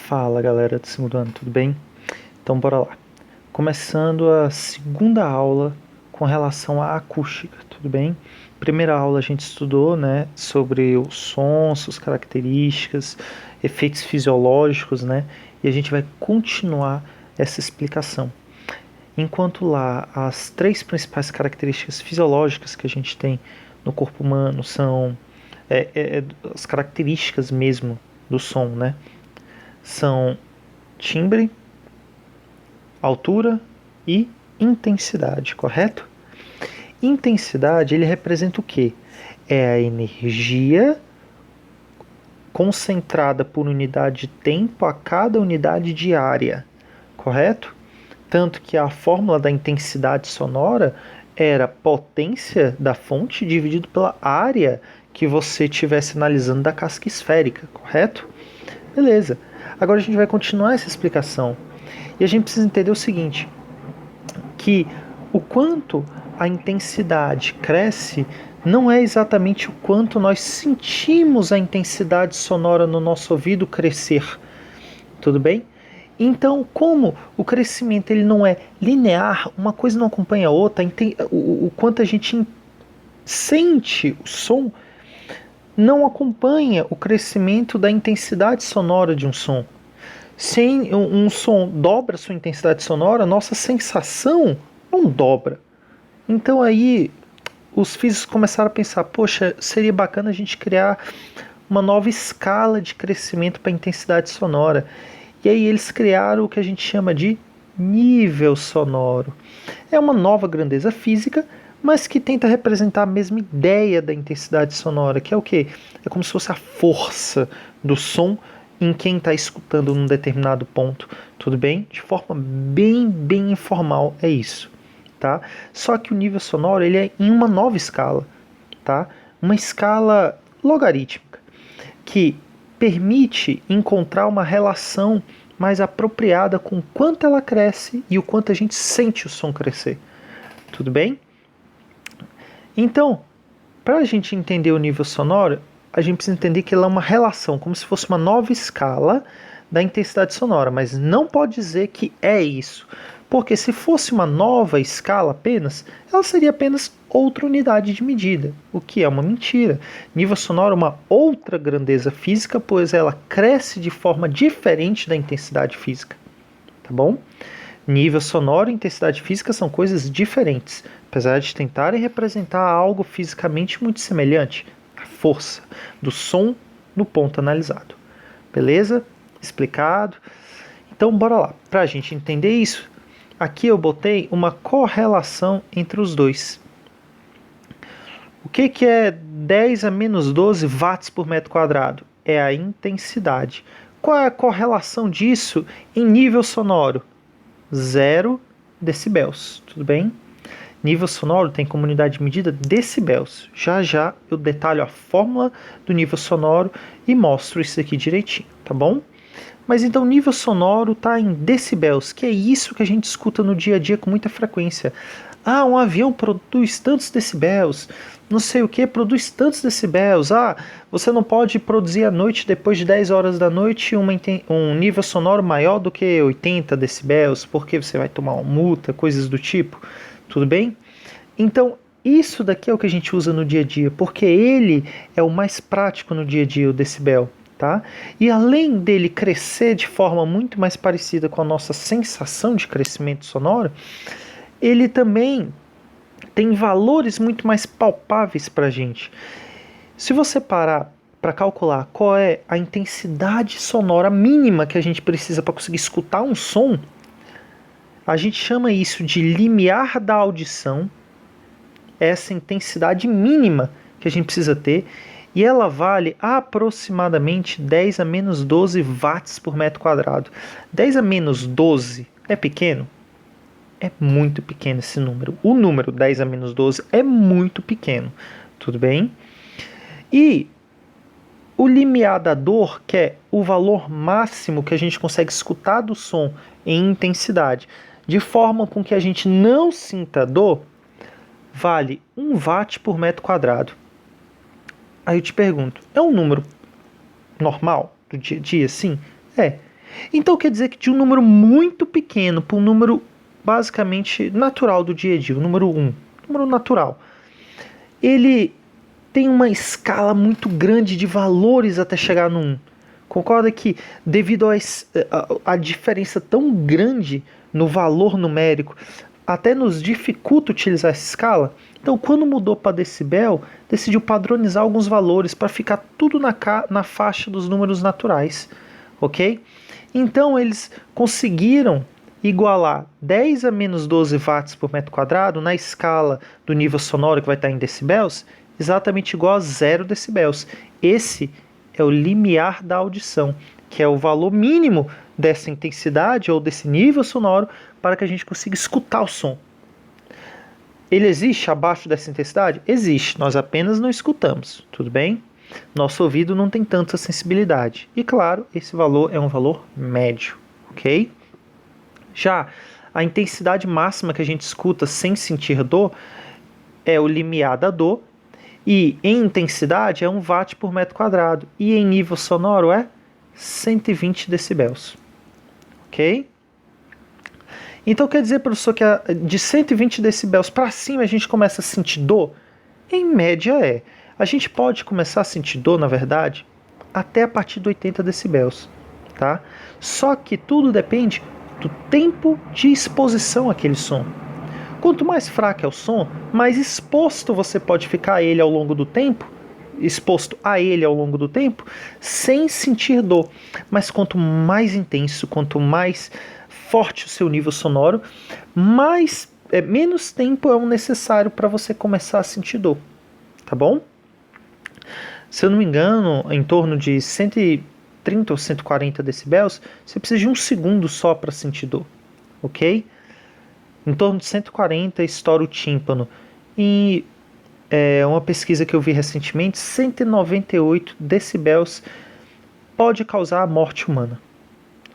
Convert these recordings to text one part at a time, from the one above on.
Fala galera do segundo ano, tudo bem? Então bora lá. Começando a segunda aula com relação à acústica, tudo bem? Primeira aula a gente estudou, sobre os sons, suas características, efeitos fisiológicos, E a gente vai continuar essa explicação. Enquanto lá as três principais características fisiológicas que a gente tem no corpo humano são as características mesmo do som, São timbre, altura e intensidade, correto? Intensidade, ele representa o quê? É a energia concentrada por unidade de tempo a cada unidade de área, correto? Tanto que a fórmula da intensidade sonora era potência da fonte dividido pela área que você estivesse analisando da casca esférica, correto? Beleza. Agora a gente vai continuar essa explicação. E a gente precisa entender o seguinte, que o quanto a intensidade cresce não é exatamente o quanto nós sentimos a intensidade sonora no nosso ouvido crescer. Tudo bem? Então, como o crescimento ele não é linear, uma coisa não acompanha a outra, o quanto a gente sente o som não acompanha o crescimento da intensidade sonora de um som. Se um som dobra sua intensidade sonora, nossa sensação não dobra. Então aí os físicos começaram a pensar, poxa, seria bacana a gente criar uma nova escala de crescimento para a intensidade sonora. E aí eles criaram o que a gente chama de nível sonoro. É uma nova grandeza física, mas que tenta representar a mesma ideia da intensidade sonora, que é o quê? É como se fosse a força do som em quem está escutando num determinado ponto, tudo bem? De forma bem informal, é isso, tá? Só que o nível sonoro ele é em uma nova escala, tá? Uma escala logarítmica, que permite encontrar uma relação mais apropriada com o quanto ela cresce e o quanto a gente sente o som crescer, tudo bem? Então, para a gente entender o nível sonoro, a gente precisa entender que ela é uma relação, como se fosse uma nova escala da intensidade sonora, mas não pode dizer que é isso, porque se fosse uma nova escala apenas, ela seria apenas outra unidade de medida, o que é uma mentira. Nível sonoro é uma outra grandeza física, pois ela cresce de forma diferente da intensidade física, tá bom? Nível sonoro e intensidade física são coisas diferentes, apesar de tentarem representar algo fisicamente muito semelhante, a força do som no ponto analisado. Beleza? Explicado? Então, bora lá. Para a gente entender isso, aqui eu botei uma correlação entre os dois. O que é 10 a menos 12 watts por metro quadrado? É a intensidade. Qual é a correlação disso em nível sonoro? 0 decibéis, tudo bem? Nível sonoro tem como unidade de medida decibéis. Já eu detalho a fórmula do nível sonoro e mostro isso aqui direitinho, tá bom? Mas então o nível sonoro está em decibéis, que é isso que a gente escuta no dia a dia com muita frequência. Ah, um avião produz tantos decibéis, não sei o que produz tantos decibéis. Ah, você não pode produzir à noite, depois de 10 horas da noite, um nível sonoro maior do que 80 decibéis, porque você vai tomar uma multa, coisas do tipo. Tudo bem? Então, isso daqui é o que a gente usa no dia a dia, porque ele é o mais prático no dia a dia, o decibel. Tá? E além dele crescer de forma muito mais parecida com a nossa sensação de crescimento sonoro, ele também tem valores muito mais palpáveis para a gente. Se você parar para calcular qual é a intensidade sonora mínima que a gente precisa para conseguir escutar um som, a gente chama isso de limiar da audição, essa intensidade mínima que a gente precisa ter, e ela vale aproximadamente 10 a menos 12 watts por metro quadrado. 10 a menos 12 é pequeno? É muito pequeno esse número. O número 10 a menos 12 é muito pequeno, tudo bem? E o limiar da dor, que é o valor máximo que a gente consegue escutar do som em intensidade, de forma com que a gente não sinta dor, vale 1 watt por metro quadrado. Aí eu te pergunto, é um número normal do dia a dia? Sim, é. Então quer dizer que de um número muito pequeno para um número basicamente natural do dia a dia, o número 1, número natural, ele tem uma escala muito grande de valores até chegar no 1. Concorda que devido a diferença tão grande no valor numérico, até nos dificulta utilizar essa escala? Então, quando mudou para decibel, decidiu padronizar alguns valores para ficar tudo na faixa dos números naturais, ok? Então, eles conseguiram igualar 10 a menos 12 watts por metro quadrado na escala do nível sonoro, que vai estar em decibéis, exatamente igual a 0 decibéis. Esse é o limiar da audição, que é o valor mínimo dessa intensidade ou desse nível sonoro para que a gente consiga escutar o som. Ele existe abaixo dessa intensidade? Existe, nós apenas não escutamos, tudo bem? Nosso ouvido não tem tanta sensibilidade. E claro, esse valor é um valor médio, ok? Já a intensidade máxima que a gente escuta sem sentir dor é o limiar da dor, e em intensidade é 1 watt por metro quadrado, e em nível sonoro é 120 decibéis, ok? Então quer dizer, professor, que de 120 decibéis para cima a gente começa a sentir dor? Em média é. A gente pode começar a sentir dor, na verdade, até a partir de 80 decibéis, tá? Só que tudo depende do tempo de exposição àquele som. Quanto mais fraco é o som, mais exposto você pode ficar a ele ao longo do tempo, sem sentir dor. Mas quanto mais intenso, quanto mais forte o seu nível sonoro, menos tempo é necessário para você começar a sentir dor, tá bom? Se eu não me engano, em torno de 130 ou 140 decibéis, você precisa de 1 segundo só para sentir dor, ok? Em torno de 140 estoura o tímpano. E uma pesquisa que eu vi recentemente, 198 decibéis pode causar a morte humana,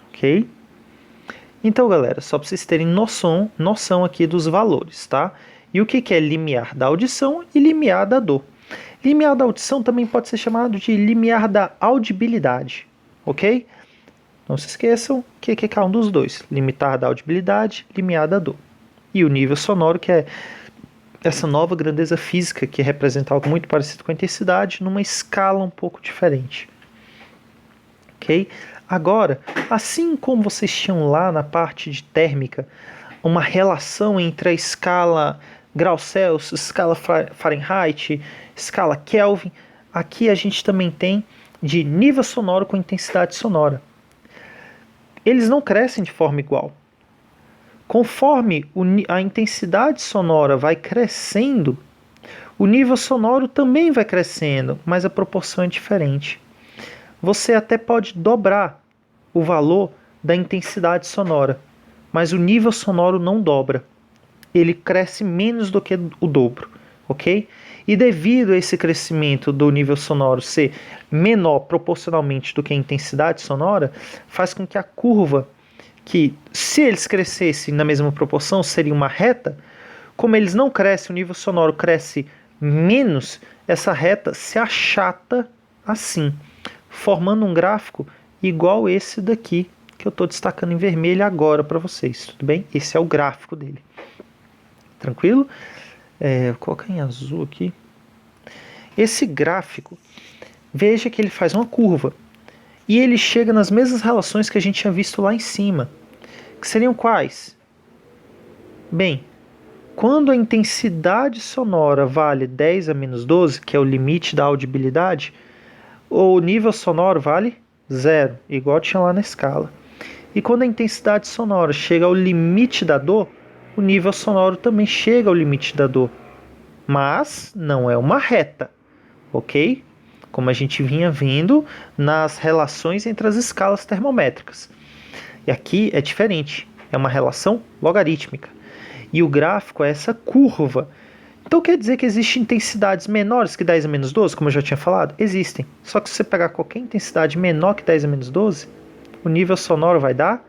ok? Então, galera, só para vocês terem noção aqui dos valores, tá? E o que é limiar da audição e limiar da dor? Limiar da audição também pode ser chamado de limiar da audibilidade, ok? Não se esqueçam que é cada um dos dois, limiar da audibilidade, limiar da dor. E o nível sonoro, que é essa nova grandeza física que representa algo muito parecido com a intensidade, numa escala um pouco diferente. Ok? Agora, assim como vocês tinham lá na parte de térmica, uma relação entre a escala Grau-Celsius, escala Fahrenheit, escala Kelvin, aqui a gente também tem de nível sonoro com intensidade sonora. Eles não crescem de forma igual. Conforme a intensidade sonora vai crescendo, o nível sonoro também vai crescendo, mas a proporção é diferente. Você até pode dobrar o valor da intensidade sonora, mas o nível sonoro não dobra. Ele cresce menos do que o dobro, ok? E devido a esse crescimento do nível sonoro ser menor proporcionalmente do que a intensidade sonora, faz com que a curva, que se eles crescessem na mesma proporção seria uma reta, como eles não crescem, o nível sonoro cresce menos, essa reta se achata assim, formando um gráfico igual esse daqui, que eu estou destacando em vermelho agora para vocês, tudo bem? Esse é o gráfico dele. Tranquilo? Vou colocar em azul aqui. Esse gráfico, veja que ele faz uma curva. E ele chega nas mesmas relações que a gente tinha visto lá em cima. Que seriam quais? Bem, quando a intensidade sonora vale 10 a menos 12, que é o limite da audibilidade, o nível sonoro vale 0, igual tinha lá na escala. E quando a intensidade sonora chega ao limite da dor, o nível sonoro também chega ao limite da dor. Mas não é uma reta, ok? Como a gente vinha vendo nas relações entre as escalas termométricas. E aqui é diferente, é uma relação logarítmica. E o gráfico é essa curva. Então quer dizer que existem intensidades menores que 10 a menos 12, como eu já tinha falado? Existem. Só que se você pegar qualquer intensidade menor que 10 a menos 12, o nível sonoro vai dar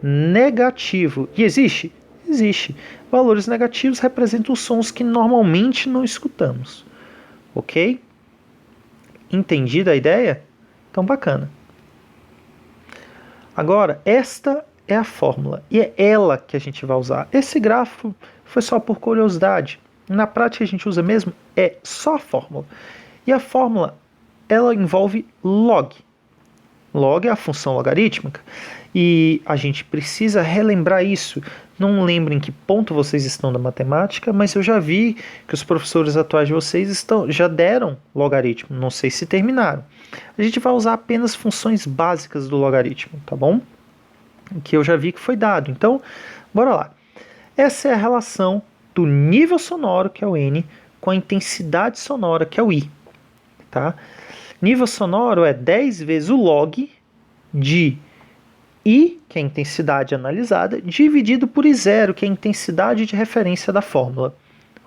negativo. E existe? Existe. Valores negativos representam os sons que normalmente não escutamos. Ok? Entendida a ideia? Então, bacana. Agora, esta é a fórmula e é ela que a gente vai usar. Esse gráfico foi só por curiosidade. Na prática a gente usa mesmo é só a fórmula. E a fórmula, ela envolve log. Log é a função logarítmica e a gente precisa relembrar isso. Não lembro em que ponto vocês estão da matemática, mas eu já vi que os professores atuais de vocês já deram logaritmo. Não sei se terminaram. A gente vai usar apenas funções básicas do logaritmo, tá bom? Que eu já vi que foi dado. Então, bora lá. Essa é a relação do nível sonoro, que é o N, com a intensidade sonora, que é o I. Tá? Nível sonoro é 10 vezes o log de I, que é a intensidade analisada, dividido por I0, que é a intensidade de referência da fórmula.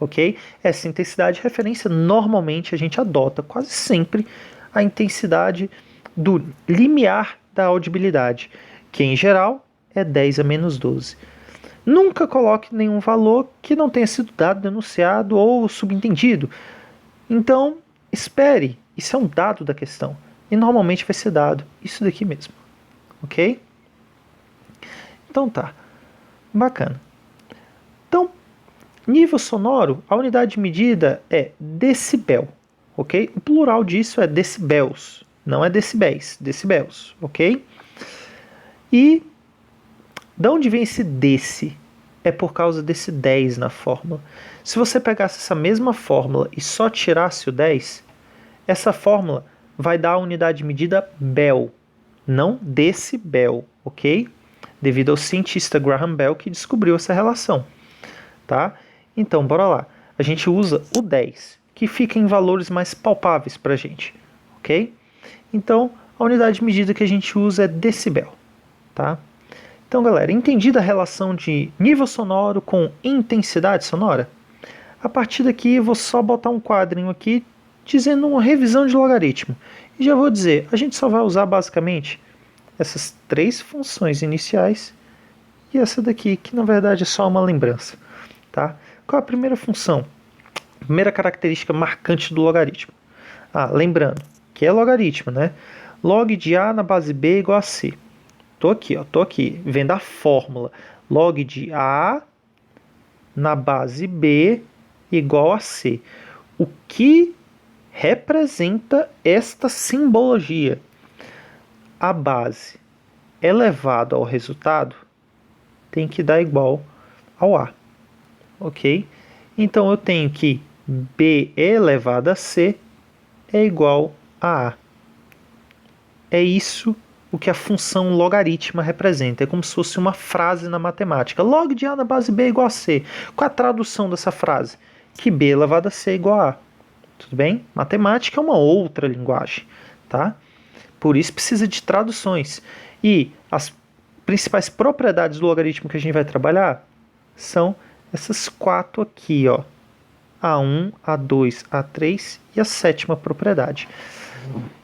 Ok? Essa intensidade de referência, normalmente, a gente adota quase sempre a intensidade do limiar da audibilidade, que em geral é 10 a menos 12. Nunca coloque nenhum valor que não tenha sido dado, denunciado ou subentendido. Então, espere, isso é um dado da questão. E normalmente vai ser dado isso daqui mesmo. Ok? Então tá. Bacana. Então, nível sonoro, a unidade de medida é decibel. Ok? O plural disso é decibels. Não é decibéis, decibels. Ok? E de onde vem esse desse? É por causa desse 10 na fórmula. Se você pegasse essa mesma fórmula e só tirasse o 10, essa fórmula vai dar a unidade de medida Bell, não decibel, ok? Devido ao cientista Graham Bell que descobriu essa relação, tá? Então, bora lá. A gente usa o 10, que fica em valores mais palpáveis para a gente, ok? Então, a unidade de medida que a gente usa é decibel, tá? Então, galera, entendida a relação de nível sonoro com intensidade sonora? A partir daqui, eu vou só botar um quadrinho aqui dizendo uma revisão de logaritmo. E já vou dizer, a gente só vai usar basicamente essas 3 funções iniciais e essa daqui, que na verdade é só uma lembrança. Tá? Qual é a primeira função? Primeira característica marcante do logaritmo. Lembrando, que é logaritmo, né? Log de A na base B é igual a C. Tô aqui, vendo a fórmula. Log de A na base B igual a C. O que representa esta simbologia? A base elevado ao resultado tem que dar igual ao A. Ok? Então eu tenho que B elevado a C é igual a A. É isso o que a função logarítmica representa. É como se fosse uma frase na matemática. Log de A na base B é igual a C. Qual a tradução dessa frase? Que B elevado a C é igual a A. Tudo bem? Matemática é uma outra linguagem, tá? Por isso precisa de traduções. E as principais propriedades do logaritmo que a gente vai trabalhar são essas 4 aqui, ó. A1, A2, A3 e a 7ª propriedade.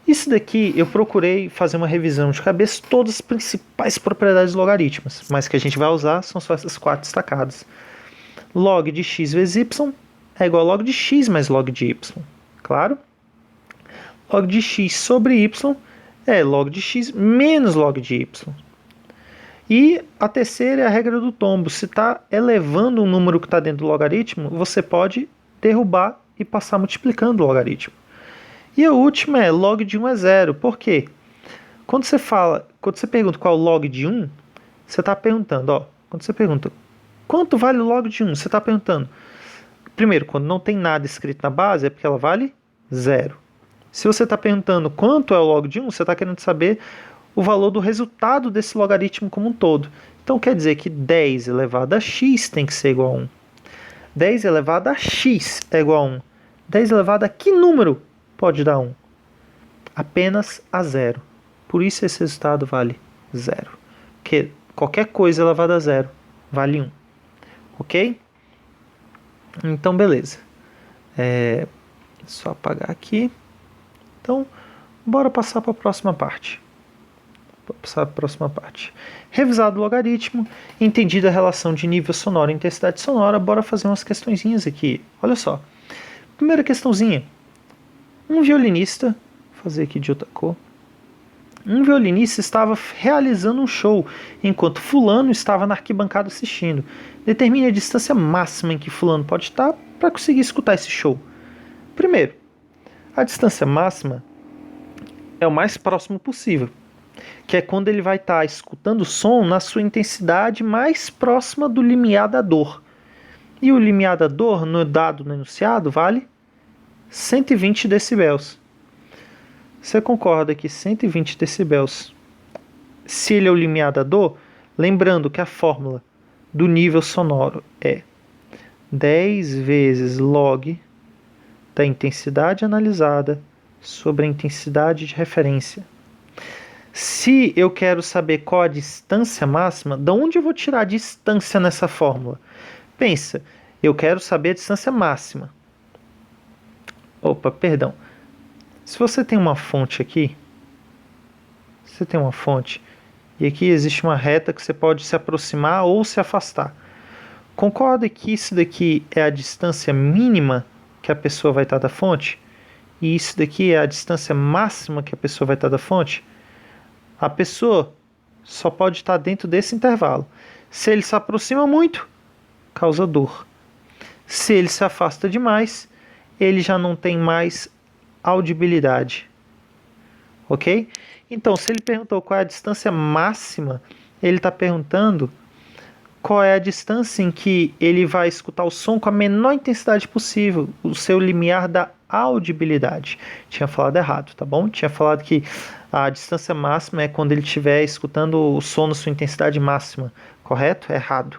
Isso daqui eu procurei fazer uma revisão de cabeça de todas as principais propriedades logarítmicas, mas que a gente vai usar são só essas 4 destacadas. Log de x vezes y é igual a log de x mais log de y. Claro? Log de x sobre y é log de x menos log de y. E a terceira é a regra do tombo. Se está elevando um número que está dentro do logaritmo, você pode derrubar e passar multiplicando o logaritmo. E a última é log de 1 é 0. Por quê? Quando você pergunta qual é o log de 1, você está perguntando, quando você pergunta quanto vale o log de 1, você está perguntando, primeiro, quando não tem nada escrito na base, é porque ela vale 0. Se você está perguntando quanto é o log de 1, você está querendo saber o valor do resultado desse logaritmo como um todo. Então quer dizer que 10 elevado a x tem que ser igual a 1. 10 elevado a x é igual a 1. 10 elevado a que número pode dar 1? Apenas a 0. Por isso esse resultado vale 0. Porque qualquer coisa elevada a 0 vale 1. Ok? Então, beleza. Só apagar aqui. Então, bora passar para a próxima parte. Revisado o logaritmo, entendida a relação de nível sonoro e intensidade sonora, bora fazer umas questõezinhas aqui. Olha só. Primeira questãozinha. Um violinista, vou fazer aqui de outra cor. Um violinista estava realizando um show, enquanto fulano estava na arquibancada assistindo. Determine a distância máxima em que fulano pode estar para conseguir escutar esse show. Primeiro, a distância máxima é o mais próximo possível, que é quando ele vai estar escutando o som na sua intensidade mais próxima do limiar da dor. E o limiar da dor, no dado no enunciado, vale 120 decibéis. Você concorda que 120 decibéis, se ele é o limiar da dor, lembrando que a fórmula do nível sonoro é 10 vezes log da intensidade analisada sobre a intensidade de referência. Se eu quero saber qual a distância máxima, de onde eu vou tirar a distância nessa fórmula? Pensa, eu quero saber a distância máxima. Opa, perdão. Se você tem uma fonte aqui, e aqui existe uma reta que você pode se aproximar ou se afastar. Concorda que isso daqui é a distância mínima que a pessoa vai estar da fonte? E isso daqui é a distância máxima que a pessoa vai estar da fonte? A pessoa só pode estar dentro desse intervalo. Se ele se aproxima muito, causa dor. Se ele se afasta demais, ele já não tem mais audibilidade. Ok? Então, se ele perguntou qual é a distância máxima, ele está perguntando qual é a distância em que ele vai escutar o som com a menor intensidade possível, o seu limiar da audibilidade. Tinha falado errado, tá bom? Tinha falado que a distância máxima é quando ele estiver escutando o som na sua intensidade máxima, correto? Errado.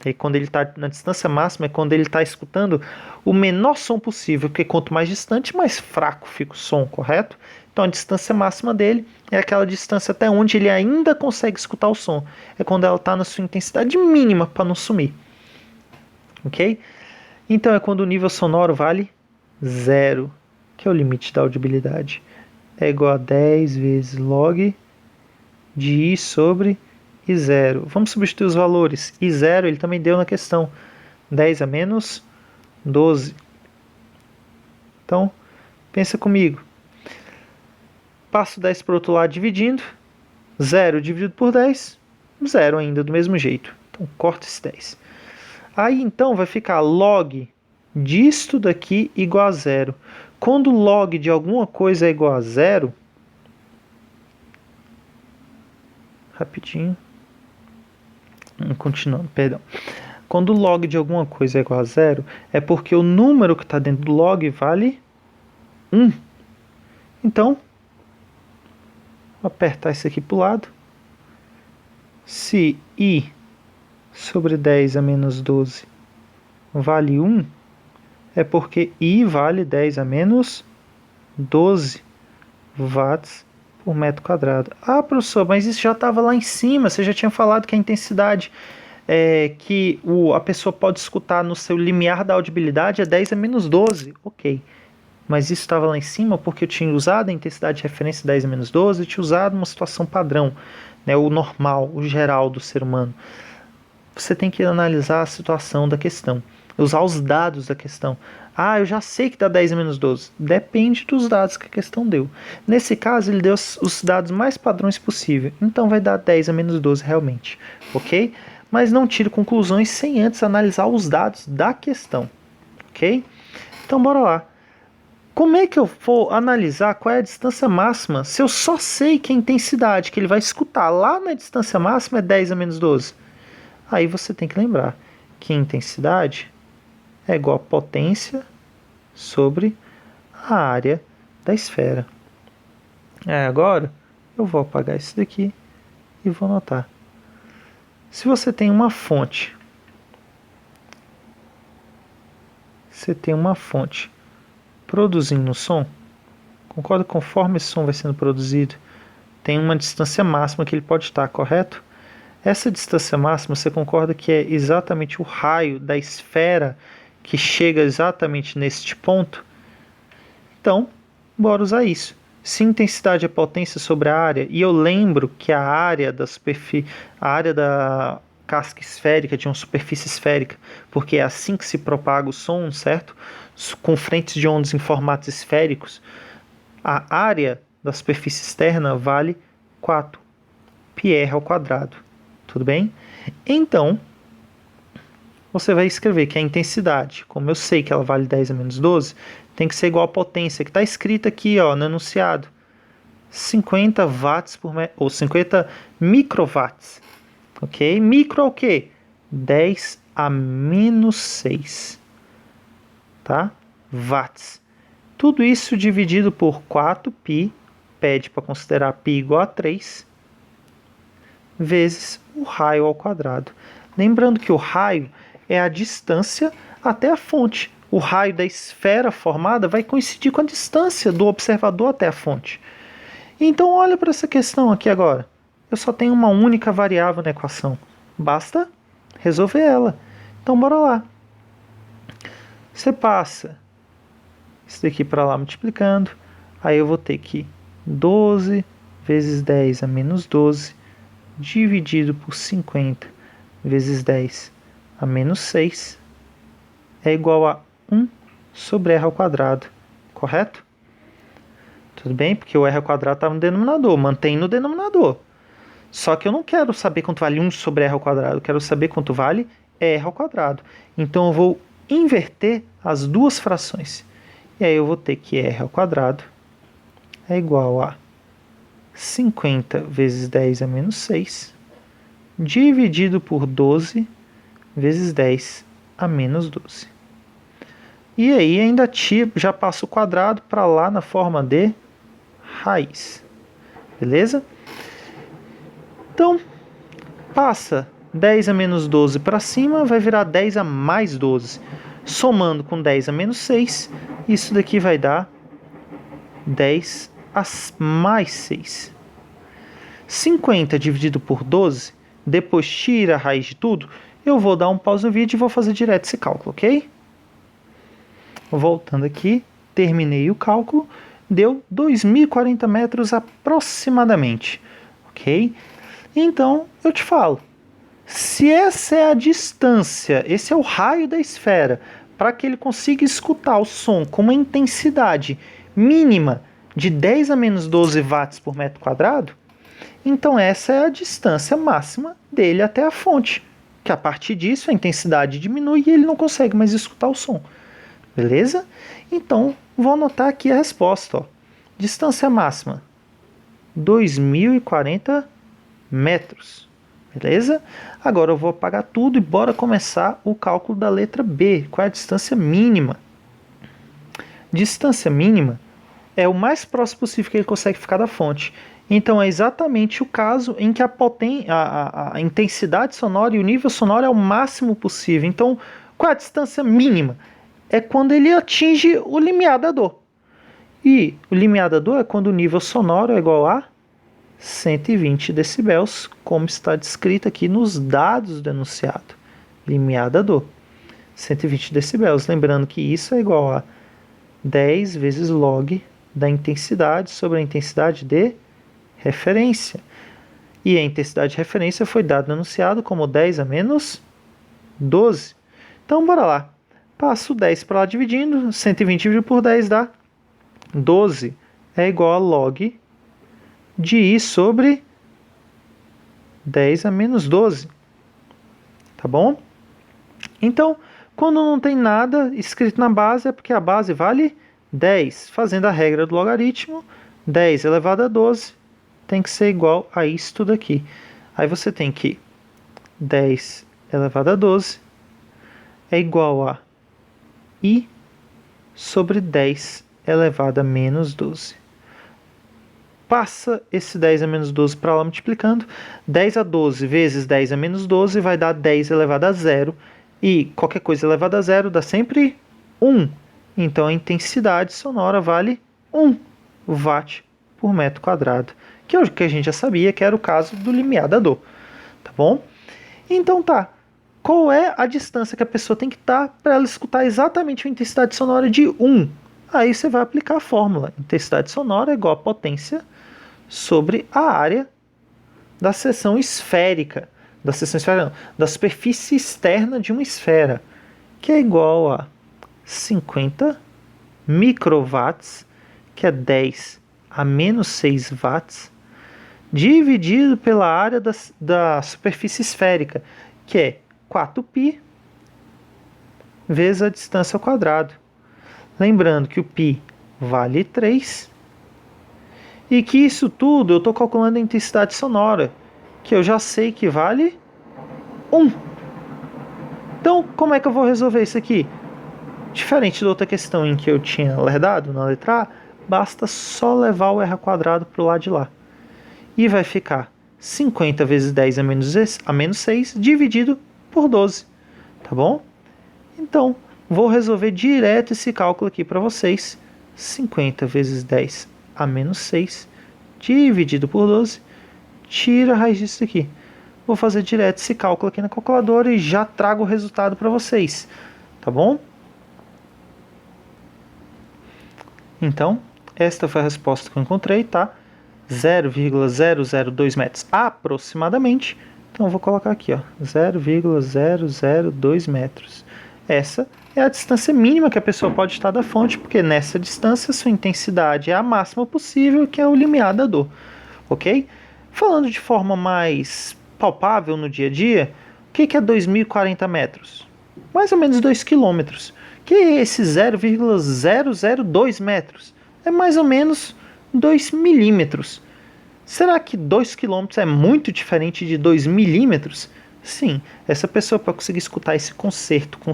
E quando ele está na distância máxima é quando ele está escutando o menor som possível, porque quanto mais distante, mais fraco fica o som, correto? Então a distância máxima dele é aquela distância até onde ele ainda consegue escutar o som. É quando ela está na sua intensidade mínima para não sumir. Ok? Então é quando o nível sonoro vale 0, que é o limite da audibilidade. É igual a 10 vezes log de I sobre I0. Vamos substituir os valores. I0 ele também deu na questão. 10 a menos 12. Então, pensa comigo. Passo 10 para o outro lado dividindo. 0 dividido por 10. 0 ainda, do mesmo jeito. Então, corta esse 10. Aí, então, vai ficar log disto daqui igual a 0. Quando log de alguma coisa é igual a 0... Rapidinho. Continuando, perdão. Quando o log de alguma coisa é igual a 0, é porque o número que está dentro do log vale 1. Então, vou apertar isso aqui para o lado. Se I sobre 10 a menos 12 vale 1, é porque I vale 10 a menos 12 watts por metro quadrado. Ah, professor, mas isso já estava lá em cima. Você já tinha falado que a intensidade que a pessoa pode escutar no seu limiar da audibilidade é 10 a menos 12. Ok. Mas isso estava lá em cima porque eu tinha usado a intensidade de referência 10 a menos 12 e tinha usado uma situação padrão, né, o normal, o geral do ser humano. Você tem que analisar a situação da questão, usar os dados da questão. Ah, eu já sei que dá 10 a menos 12. Depende dos dados que a questão deu. Nesse caso, ele deu os dados mais padrões possível. Então, vai dar 10 a menos 12 realmente. Ok? Mas não tire conclusões sem antes analisar os dados da questão. Ok? Então, bora lá. Como é que eu vou analisar qual é a distância máxima se eu só sei que a intensidade que ele vai escutar lá na distância máxima é 10 a menos 12? Aí você tem que lembrar que a intensidade é igual a potência sobre a área da esfera. Agora eu vou apagar isso daqui e vou anotar. Se você tem uma fonte, produzindo som, concorda? Conforme esse som vai sendo produzido, tem uma distância máxima que ele pode estar, correto? Essa distância máxima, você concorda que é exatamente o raio da esfera que chega exatamente neste ponto? Então, bora usar isso. Se intensidade é potência sobre a área, e eu lembro que a área da casca esférica de uma superfície esférica, porque é assim que se propaga o som, certo? Com frentes de ondas em formatos esféricos, a área da superfície externa vale 4 πr ao quadrado. Tudo bem? Então, você vai escrever que a intensidade, como eu sei que ela vale 10 a menos 12, tem que ser igual à potência, que está escrita aqui ó, no enunciado. 50 watts por metro, ou 50 microwatts. Ok? Micro é o quê? 10 a menos 6. Tá? Watts. Tudo isso dividido por 4π, pede para considerar π igual a 3, vezes o raio ao quadrado. Lembrando que o raio é a distância até a fonte. O raio da esfera formada vai coincidir com a distância do observador até a fonte. Então, olha para essa questão aqui agora. Eu só tenho uma única variável na equação. Basta resolver ela. Então, bora lá. Você passa isso daqui para lá multiplicando. Aí eu vou ter que 12 vezes 10 a menos 12 dividido por 50 vezes 10 a menos 6 é igual a 1 sobre r ao quadrado. Correto? Tudo bem? Porque o r ao quadrado estava no denominador. Mantém no denominador. Só que eu não quero saber quanto vale 1 sobre r ao quadrado. Eu quero saber quanto vale r ao quadrado. Então eu vou inverter as duas frações. E aí eu vou ter que r ao quadrado é igual a 50 vezes 10 a menos 6 dividido por 12 vezes 10 a menos 12. E aí ainda já passo o quadrado para lá na forma de raiz. Beleza? Então, passa 10 a menos 12 para cima, vai virar 10 a mais 12. Somando com 10 a menos 6, isso daqui vai dar 10 a mais 6. 50 dividido por 12, depois tira a raiz de tudo, eu vou dar um pause no vídeo e vou fazer direto esse cálculo, ok? Voltando aqui, terminei o cálculo, deu 2.040 metros aproximadamente, ok? Então, eu te falo, se essa é a distância, esse é o raio da esfera, para que ele consiga escutar o som com uma intensidade mínima de 10 a menos 12 watts por metro quadrado, então essa é a distância máxima dele até a fonte, que a partir disso a intensidade diminui e ele não consegue mais escutar o som. Beleza? Então, vou anotar aqui a resposta. Ó. Distância máxima, 2.040 metros. Beleza? Agora eu vou apagar tudo e bora começar o cálculo da letra B. Qual é a distância mínima? Distância mínima é o mais próximo possível que ele consegue ficar da fonte. Então é exatamente o caso em que a intensidade sonora e o nível sonoro é o máximo possível. Então, qual é a distância mínima? É quando ele atinge o limiar da dor. E o limiar da dor é quando o nível sonoro é igual a 120 decibéis, como está descrito aqui nos dados do enunciado. Limiar da dor, 120 decibéis. Lembrando que isso é igual a 10 vezes log da intensidade sobre a intensidade de referência. E a intensidade de referência foi dada no enunciado como 10 a menos 12. Então, bora lá. Passo 10 para lá dividindo, 120 dividido por 10 dá 12. É igual a log de I sobre 10 a menos 12. Tá bom? Então, quando não tem nada escrito na base, é porque a base vale 10. Fazendo a regra do logaritmo, 10 elevado a 12 tem que ser igual a isso tudo aqui. Aí você tem que 10 elevado a 12 é igual a I sobre 10 elevado a menos 12. Passa esse 10 a menos 12 para lá multiplicando. 10 a 12 vezes 10 a menos 12 vai dar 10 elevado a 0. E qualquer coisa elevada a 0 dá sempre 1. Então a intensidade sonora vale 1 watt por metro quadrado. Que é o que a gente já sabia que era o caso do limiar da dor. Tá bom? Então tá. Qual é a distância que a pessoa tem que estar para ela escutar exatamente a intensidade sonora de 1? Aí você vai aplicar a fórmula. Intensidade sonora é igual a potência sobre a área da seção esférica. Da superfície externa de uma esfera. Que é igual a 50 microwatts, que é 10 a menos 6 watts, dividido pela área da superfície esférica, que é 4π vezes a distância ao quadrado. Lembrando que o π vale 3 e que isso tudo eu estou calculando a intensidade sonora, que eu já sei que vale 1. Então, como é que eu vou resolver isso aqui? Diferente da outra questão em que eu tinha lerdado na letra A, basta só levar o r² para o lado de lá. E vai ficar 50 vezes 10 a menos 6 dividido por 12. Tá bom? Então, vou resolver direto esse cálculo aqui para vocês. 50 vezes 10 a menos 6 dividido por 12. Tira a raiz disso aqui. Vou fazer direto esse cálculo aqui na calculadora e já trago o resultado para vocês. Tá bom? Então, esta foi a resposta que eu encontrei, tá? 0,002 metros aproximadamente. Então, eu vou colocar aqui, ó, 0,002 metros. Essa é a distância mínima que a pessoa pode estar da fonte, porque nessa distância sua intensidade é a máxima possível, que é o limiar da dor, ok? Falando de forma mais palpável no dia a dia, o que é 2.040 metros? Mais ou menos 2 quilômetros. O que é esse 0,002 metros? É mais ou menos 2 milímetros. Será que 2 quilômetros é muito diferente de 2 milímetros? Sim, essa pessoa, para conseguir escutar esse concerto com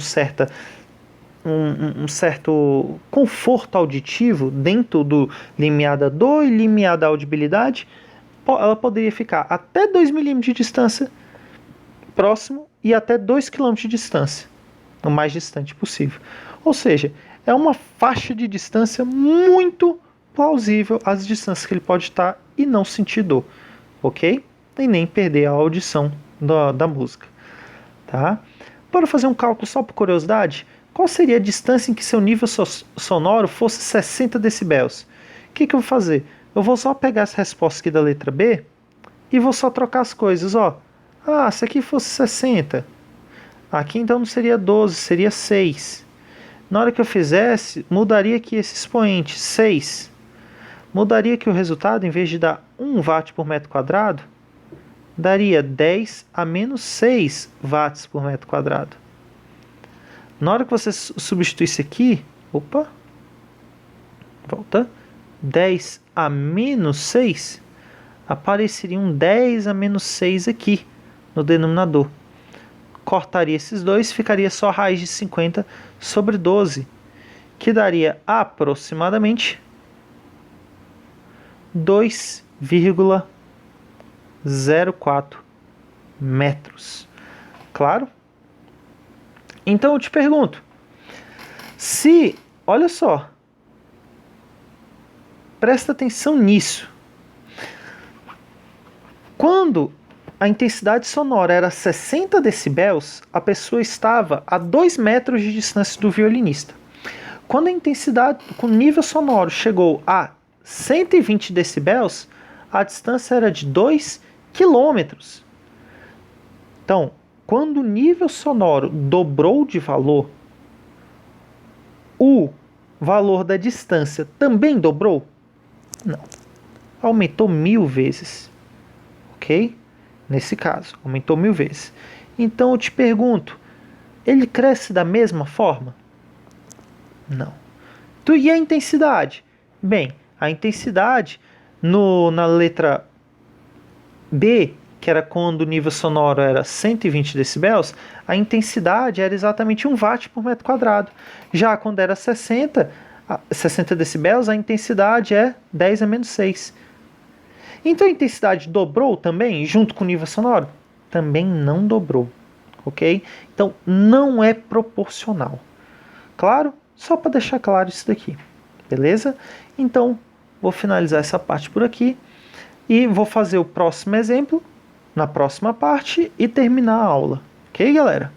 um certo conforto auditivo dentro do limiar da dor e limiar da audibilidade, ela poderia ficar até 2 milímetros de distância próximo e até 2 quilômetros de distância, o mais distante possível. Ou seja, é uma faixa de distância muito plausível às distâncias que ele pode estar e não sentir dor, ok? E nem perder a audição da música, tá? Para fazer um cálculo só por curiosidade, qual seria a distância em que seu nível sonoro fosse 60 decibéis? O que eu vou fazer? Eu vou só pegar essa resposta aqui da letra B e vou só trocar as coisas, ó. Ah, se aqui fosse 60, aqui então não seria 12, seria 6. Na hora que eu fizesse, mudaria aqui esse expoente, 6. Mudaria aqui o resultado, em vez de dar 1 watt por metro quadrado, daria 10 a menos 6 watts por metro quadrado. Na hora que você substituísse aqui, opa, volta, 10 a menos 6, apareceria um 10 a menos 6 aqui no denominador. Cortaria esses dois, ficaria só a raiz de 50 sobre 12, que daria aproximadamente 2,04 metros. Claro? Então eu te pergunto, olha só, presta atenção nisso. Quando a intensidade sonora era 60 decibéis, a pessoa estava a 2 metros de distância do violinista. Quando a intensidade, com nível sonoro chegou a 120 decibéis, a distância era de 2 quilômetros. Então, quando o nível sonoro dobrou de valor, o valor da distância também dobrou? Não. Aumentou 1000 vezes. Ok? Nesse caso, aumentou 1000 vezes. Então eu te pergunto, ele cresce da mesma forma? Não. E a intensidade? Bem, a intensidade na letra B, que era quando o nível sonoro era 120 decibéis, a intensidade era exatamente 1 watt por metro quadrado. Já quando era 60 decibéis, a intensidade é 10 a menos 6. Então a intensidade dobrou também, junto com o nível sonoro? Também não dobrou, ok? Então não é proporcional. Claro? Só para deixar claro isso daqui, beleza? Então vou finalizar essa parte por aqui e vou fazer o próximo exemplo na próxima parte e terminar a aula. Ok, galera?